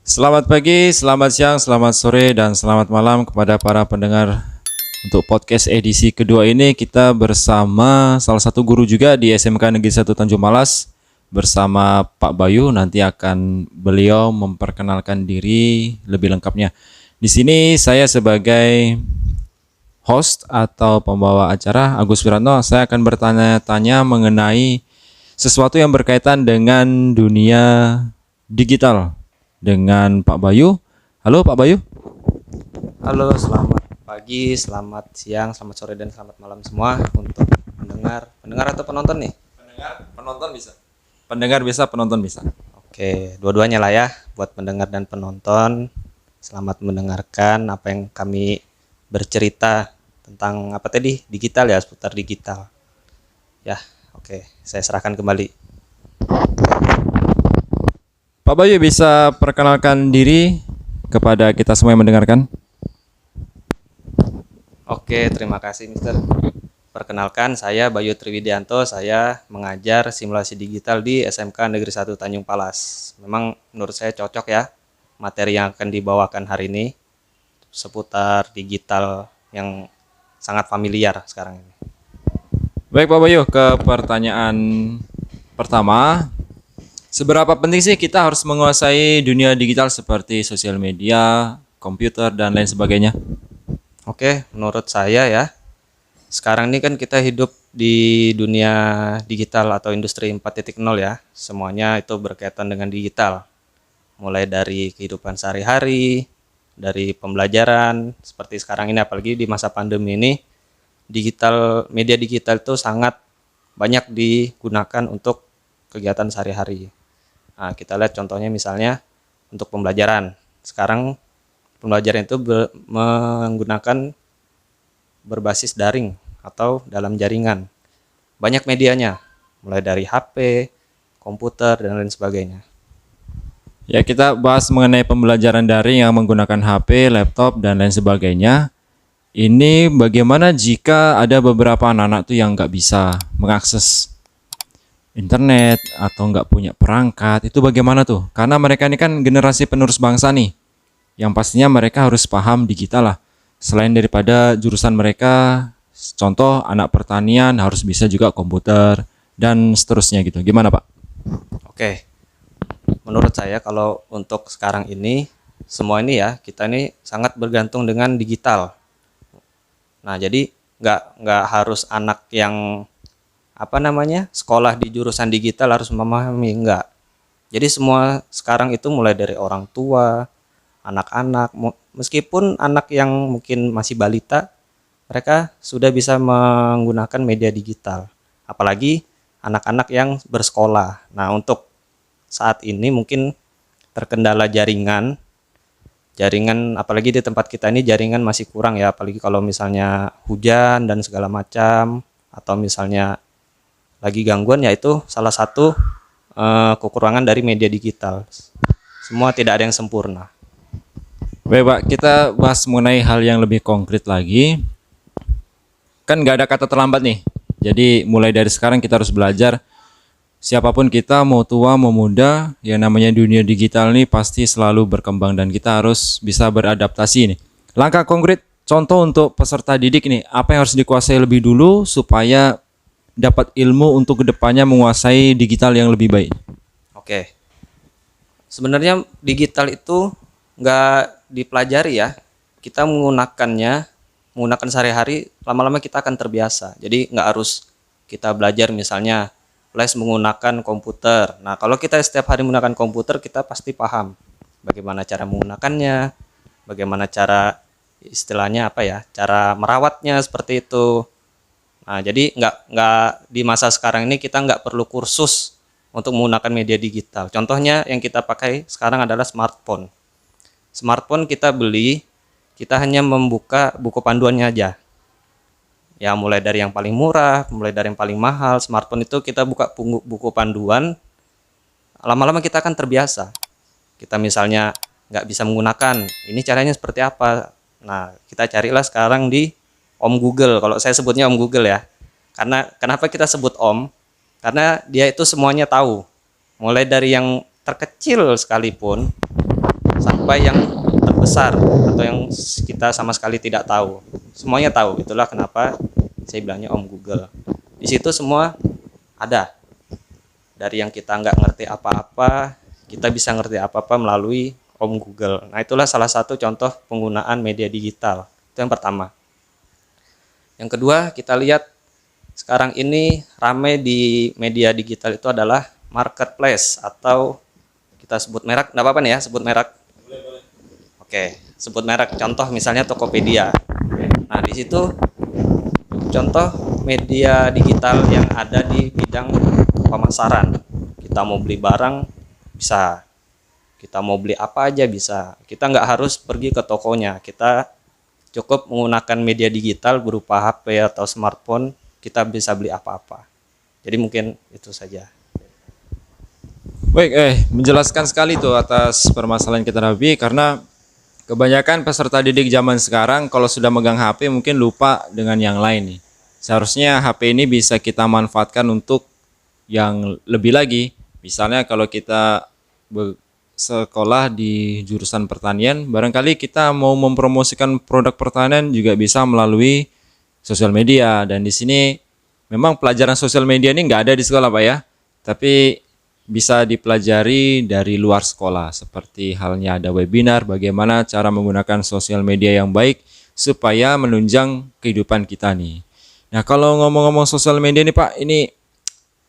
Selamat pagi, selamat siang, selamat sore, dan selamat malam kepada para pendengar. Untuk podcast edisi kedua ini kita bersama salah satu guru juga di SMK Negeri 1 Tanjung Malas bersama Pak Bayu. Nanti akan beliau memperkenalkan diri lebih lengkapnya. Di sini saya sebagai host atau pembawa acara Agus Wiranto, saya akan bertanya-tanya mengenai sesuatu yang berkaitan dengan dunia digital dengan Pak Bayu. Halo Pak Bayu. Halo, selamat pagi, selamat siang, selamat sore, dan selamat malam semua untuk pendengar atau penonton nih. Penonton bisa. Pendengar bisa, penonton bisa. Oke, dua-duanya lah ya, buat pendengar dan penonton. Selamat mendengarkan apa yang kami bercerita tentang apa tadi, digital ya, seputar digital. Ya, oke, saya serahkan kembali. Pak Bayu bisa perkenalkan diri kepada kita semua yang mendengarkan. Oke, terima kasih Mister. Perkenalkan, saya Bayu Triwidianto, saya mengajar simulasi digital di SMK Negeri 1 Tanjung Palas. Memang menurut saya cocok ya materi yang akan dibawakan hari ini seputar digital yang sangat familiar sekarang ini. Baik Pak Bayu, ke pertanyaan pertama. Seberapa penting sih kita harus menguasai dunia digital seperti sosial media, komputer, dan lain sebagainya? Oke, menurut saya ya, sekarang ini kan kita hidup di dunia digital atau industri 4.0 ya. Semuanya itu berkaitan dengan digital. Mulai dari kehidupan sehari-hari, dari pembelajaran, seperti sekarang ini apalagi di masa pandemi ini, media digital itu sangat banyak digunakan untuk kegiatan sehari-hari. Nah, kita lihat contohnya misalnya untuk pembelajaran. Sekarang pembelajaran itu menggunakan berbasis daring atau dalam jaringan. Banyak medianya, mulai dari HP, komputer, dan lain sebagainya. Ya, kita bahas mengenai pembelajaran daring yang menggunakan HP, laptop, dan lain sebagainya. Ini bagaimana jika ada beberapa anak-anak tuh yang nggak bisa mengakses internet atau nggak punya perangkat, itu bagaimana tuh? Karena mereka ini kan generasi penerus bangsa nih, yang pastinya mereka harus paham digital lah. Selain daripada jurusan mereka, contoh anak pertanian harus bisa juga komputer dan seterusnya gitu. Gimana Pak? Oke, menurut saya kalau untuk sekarang ini, semua ini ya, kita ini sangat bergantung dengan digital. Nah, jadi nggak harus anak yang sekolah di jurusan digital harus memahami, enggak. Jadi semua sekarang itu mulai dari orang tua, anak-anak, meskipun anak yang mungkin masih balita, mereka sudah bisa menggunakan media digital. Apalagi anak-anak yang bersekolah. Nah, untuk saat ini mungkin terkendala jaringan apalagi di tempat kita ini jaringan masih kurang ya, apalagi kalau misalnya hujan dan segala macam, atau misalnya lagi gangguan, yaitu salah satu kekurangan dari media digital. Semua tidak ada yang sempurna. Baik Pak, kita bahas mengenai hal yang lebih konkret lagi. Kan nggak ada kata terlambat nih. Jadi mulai dari sekarang kita harus belajar. Siapapun kita, mau tua mau muda, yang namanya dunia digital nih pasti selalu berkembang dan kita harus bisa beradaptasi nih. Langkah konkret, contoh untuk peserta didik nih, apa yang harus dikuasai lebih dulu supaya dapat ilmu untuk kedepannya menguasai digital yang lebih baik. Oke, sebenarnya digital itu nggak dipelajari ya, kita menggunakan sehari-hari, lama-lama kita akan terbiasa. Jadi nggak harus kita belajar misalnya les menggunakan komputer. Nah, kalau kita setiap hari menggunakan komputer, kita pasti paham bagaimana cara menggunakannya, bagaimana cara istilahnya cara merawatnya seperti itu. Nah, jadi nggak di masa sekarang ini kita nggak perlu kursus untuk menggunakan media digital. Contohnya yang kita pakai sekarang adalah smartphone. Smartphone kita beli, kita hanya membuka buku panduannya aja. Ya, mulai dari yang paling murah, mulai dari yang paling mahal. Smartphone itu kita buka buku panduan, lama-lama kita akan terbiasa. Kita misalnya nggak bisa menggunakan, ini caranya seperti apa. Nah, kita carilah sekarang di Om Google, kalau saya sebutnya Om Google ya. Karena kenapa kita sebut Om? Karena dia itu semuanya tahu. Mulai dari yang terkecil sekalipun sampai yang terbesar atau yang kita sama sekali tidak tahu. Semuanya tahu. Itulah kenapa saya bilangnya Om Google. Di situ semua ada. Dari yang kita nggak ngerti apa-apa, kita bisa ngerti apa-apa melalui Om Google. Nah, itulah salah satu contoh penggunaan media digital. Itu yang pertama. Yang kedua, kita lihat sekarang ini ramai di media digital itu adalah marketplace, atau kita sebut merek, enggak apa-apa nih ya, sebut merek. Oke, sebut merek. Contoh misalnya Tokopedia. Nah, di situ contoh media digital yang ada di bidang pemasaran. Kita mau beli barang bisa, kita mau beli apa aja bisa. Kita nggak harus pergi ke tokonya, kita cukup menggunakan media digital berupa HP atau smartphone, kita bisa beli apa-apa. Jadi mungkin itu saja. Baik, menjelaskan sekali tuh atas permasalahan kita Nabi, karena kebanyakan peserta didik zaman sekarang kalau sudah megang HP mungkin lupa dengan yang lain nih. Seharusnya HP ini bisa kita manfaatkan untuk yang lebih lagi. Misalnya kalau kita sekolah di jurusan pertanian, barangkali kita mau mempromosikan produk pertanian juga bisa melalui sosial media. Dan di sini memang pelajaran sosial media ini nggak ada di sekolah Pak ya, tapi bisa dipelajari dari luar sekolah. Seperti halnya ada webinar bagaimana cara menggunakan sosial media yang baik supaya menunjang kehidupan kita nih. Nah, kalau ngomong-ngomong sosial media nih Pak, ini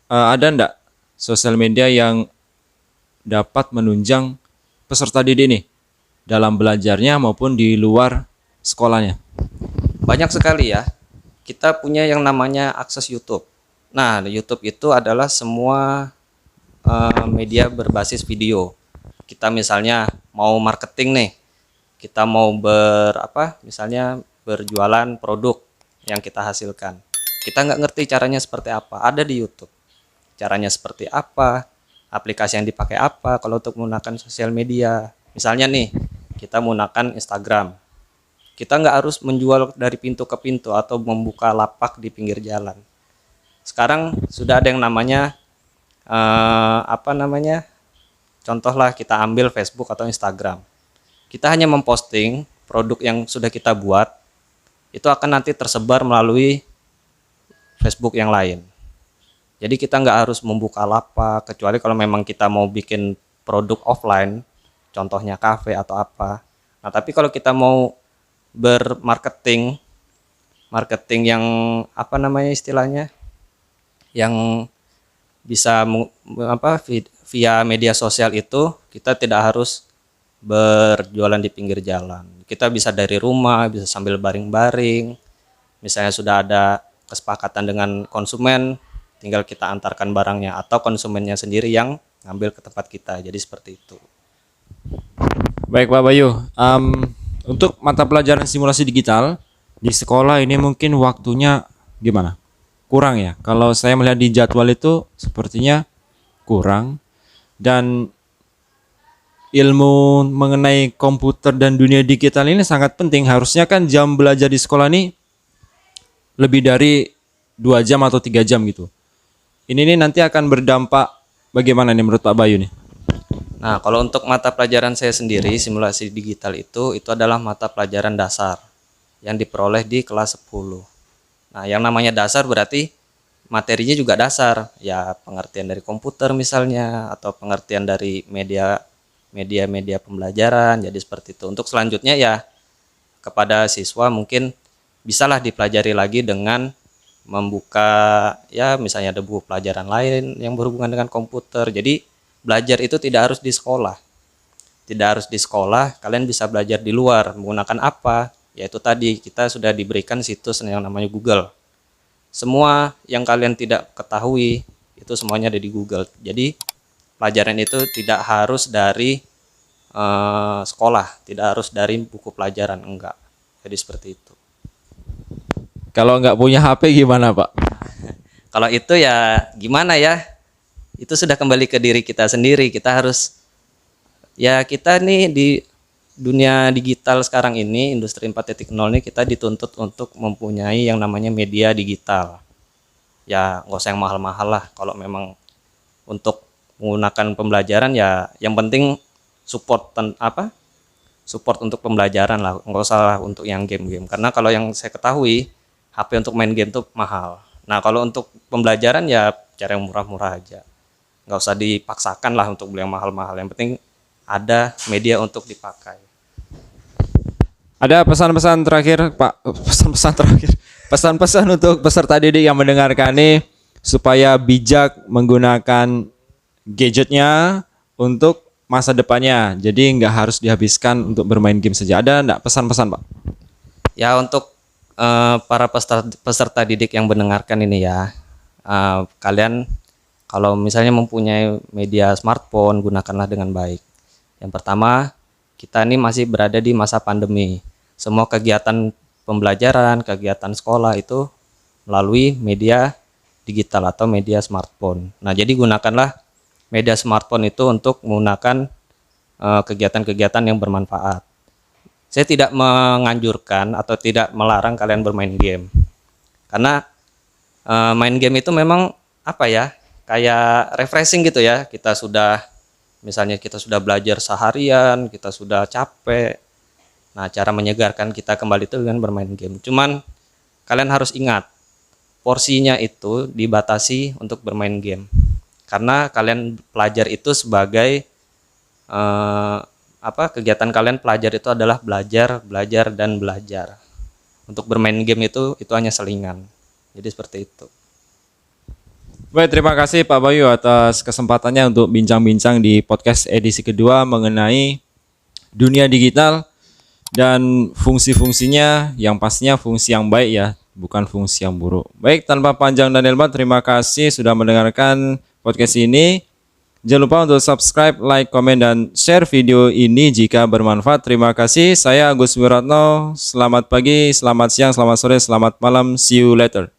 ada ndak sosial media yang dapat menunjang peserta didik nih dalam belajarnya maupun di luar sekolahnya? Banyak sekali ya. Kita punya yang namanya akses YouTube. Nah, YouTube itu adalah semua media berbasis video. Kita misalnya mau marketing nih, kita mau misalnya berjualan produk yang kita hasilkan. Kita nggak ngerti caranya seperti apa, ada di YouTube. Caranya seperti apa, aplikasi yang dipakai apa kalau untuk menggunakan sosial media. Misalnya nih, kita menggunakan Instagram. Kita nggak harus menjual dari pintu ke pintu atau membuka lapak di pinggir jalan. Sekarang sudah ada yang namanya contohlah kita ambil Facebook atau Instagram. Kita hanya memposting produk yang sudah kita buat, itu akan nanti tersebar melalui Facebook yang lain. Jadi kita nggak harus membuka lapak, kecuali kalau memang kita mau bikin produk offline, contohnya kafe atau apa. Nah, tapi kalau kita mau bermarketing, yang istilahnya, yang bisa via media sosial itu, kita tidak harus berjualan di pinggir jalan. Kita bisa dari rumah, bisa sambil baring-baring. Misalnya sudah ada kesepakatan dengan konsumen, tinggal kita antarkan barangnya atau konsumennya sendiri yang ngambil ke tempat kita. Jadi seperti itu. Baik Pak Bayu, untuk mata pelajaran simulasi digital di sekolah ini mungkin waktunya gimana? Kurang ya? Kalau saya melihat di jadwal itu sepertinya kurang, dan ilmu mengenai komputer dan dunia digital ini sangat penting. Harusnya kan jam belajar di sekolah ini lebih dari 2 jam atau 3 jam gitu. Ini nih nanti akan berdampak bagaimana nih menurut Pak Bayu nih? Nah, kalau untuk mata pelajaran saya sendiri, simulasi digital itu adalah mata pelajaran dasar yang diperoleh di kelas 10. Nah, yang namanya dasar berarti materinya juga dasar. Ya, pengertian dari komputer misalnya, atau pengertian dari media pembelajaran. Jadi seperti itu. Untuk selanjutnya ya kepada siswa mungkin bisalah dipelajari lagi dengan membuka ya misalnya ada buku pelajaran lain yang berhubungan dengan komputer. Jadi belajar itu tidak harus di sekolah. Tidak harus di sekolah, kalian bisa belajar di luar. Menggunakan apa? Yaitu tadi kita sudah diberikan situs yang namanya Google. Semua yang kalian tidak ketahui itu semuanya ada di Google. Jadi pelajaran itu tidak harus dari sekolah, tidak harus dari buku pelajaran, enggak. Jadi seperti itu. Kalau nggak punya HP gimana Pak? Kalau itu ya gimana ya? Itu sudah kembali ke diri kita sendiri. Kita harus, ya kita nih di dunia digital sekarang ini, industri 4.0 ini kita dituntut untuk mempunyai yang namanya media digital. Ya nggak usah yang mahal-mahal lah. Kalau memang untuk menggunakan pembelajaran ya yang penting support support untuk pembelajaran lah, nggak usah untuk yang game-game. Karena kalau yang saya ketahui, HP untuk main game tuh mahal. Nah kalau untuk pembelajaran ya cara yang murah-murah aja, nggak usah dipaksakan lah untuk beli yang mahal-mahal. Yang penting ada media untuk dipakai. Ada pesan-pesan terakhir, Pak? Pesan-pesan terakhir. Pesan-pesan untuk peserta didik yang mendengarkan ini supaya bijak menggunakan gadgetnya untuk masa depannya. Jadi nggak harus dihabiskan untuk bermain game saja. Ada nggak pesan-pesan, Pak? Ya untuk para peserta didik yang mendengarkan ini ya, kalian kalau misalnya mempunyai media smartphone, gunakanlah dengan baik. Yang pertama, kita ini masih berada di masa pandemi. Semua kegiatan pembelajaran, kegiatan sekolah itu melalui media digital atau media smartphone. Nah, jadi gunakanlah media smartphone itu untuk menggunakan kegiatan-kegiatan yang bermanfaat. Saya tidak menganjurkan atau tidak melarang kalian bermain game. Karena main game itu memang apa ya? Kayak refreshing gitu ya. Misalnya kita sudah belajar seharian, kita sudah capek. Nah, cara menyegarkan kita kembali itu dengan bermain game. Cuman kalian harus ingat, porsinya itu dibatasi untuk bermain game. Karena kalian pelajar itu sebagai kegiatan kalian pelajar itu adalah belajar, belajar dan belajar. Untuk bermain game itu hanya selingan. Jadi seperti itu. Baik, terima kasih Pak Bayu atas kesempatannya untuk bincang-bincang di podcast edisi kedua mengenai dunia digital dan fungsi-fungsinya, yang pastinya fungsi yang baik ya, bukan fungsi yang buruk. Baik, tanpa panjang dan lebar, terima kasih sudah mendengarkan podcast ini. Jangan lupa untuk subscribe, like, komen, dan share video ini jika bermanfaat. Terima kasih. Saya Agus Wiratno. Selamat pagi, selamat siang, selamat sore, selamat malam. See you later.